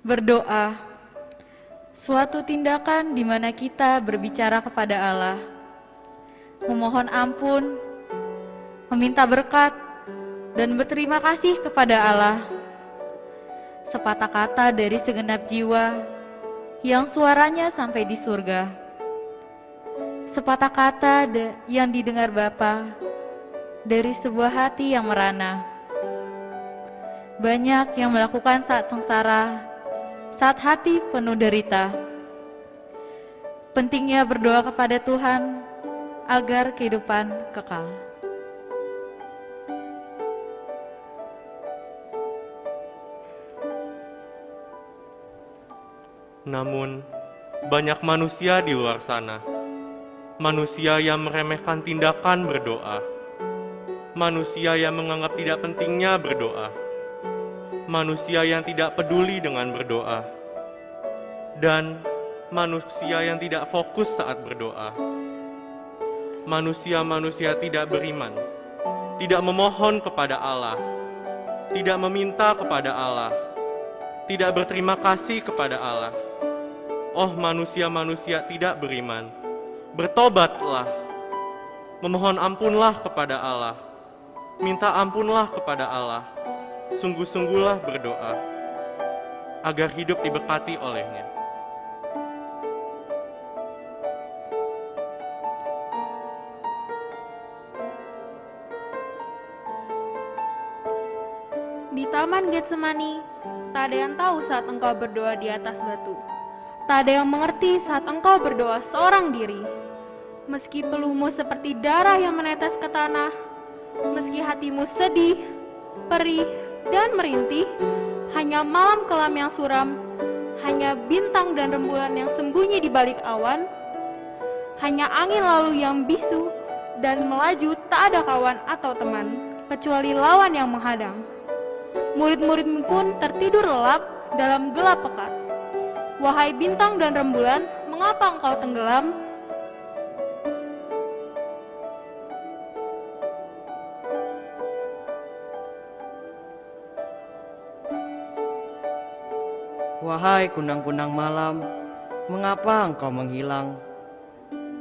Berdoa, suatu tindakan di mana kita berbicara kepada Allah, memohon ampun, meminta berkat, dan berterima kasih kepada Allah. Sepatah kata dari segenap jiwa yang suaranya sampai di surga. Sepatah kata yang didengar Bapa dari sebuah hati yang merana. Banyak yang melakukan saat sengsara, saat hati penuh derita. Pentingnya berdoa kepada Tuhan agar kehidupan kekal. Namun, banyak manusia di luar sana. Manusia yang meremehkan tindakan berdoa. Manusia yang menganggap tidak pentingnya berdoa. Manusia yang tidak peduli dengan berdoa. Dan manusia yang tidak fokus saat berdoa. Manusia-manusia tidak beriman, tidak memohon kepada Allah, tidak meminta kepada Allah, tidak berterima kasih kepada Allah. Oh manusia-manusia tidak beriman, bertobatlah, memohon ampunlah kepada Allah, minta ampunlah kepada Allah, sungguh-sungguhlah berdoa, agar hidup diberkati olehnya. Di Taman Getsemani, tak ada yang tahu saat engkau berdoa di atas batu. Tak ada yang mengerti saat engkau berdoa seorang diri. Meski peluhmu seperti darah yang menetes ke tanah, meski hatimu sedih, perih, dan merintih, hanya malam kelam yang suram, hanya bintang dan rembulan yang sembunyi di balik awan, hanya angin lalu yang bisu dan melaju tak ada kawan atau teman, kecuali lawan yang menghadang. Murid-muridmu pun tertidur lelap dalam gelap pekat. Wahai bintang dan rembulan, mengapa engkau tenggelam? Wahai kunang-kunang malam, mengapa engkau menghilang?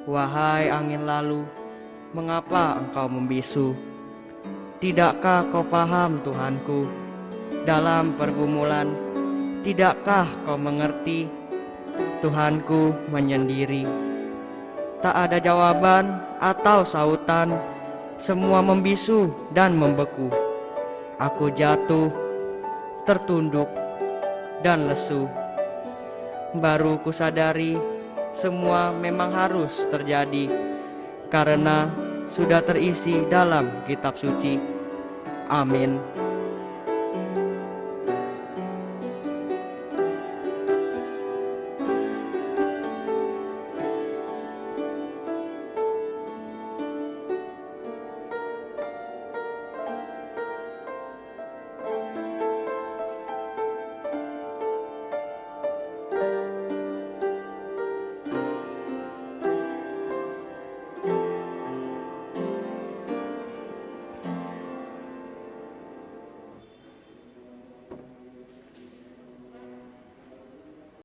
Wahai angin lalu, mengapa engkau membisu? Tidakkah kau paham Tuhanku? Dalam pergumulan, tidakkah kau mengerti? Tuhanku menyendiri. Tak ada jawaban atau sautan, semua membisu dan membeku. Aku jatuh, tertunduk, dan lesu. Baru kusadari semua memang harus terjadi, karena sudah terisi dalam kitab suci. Amin.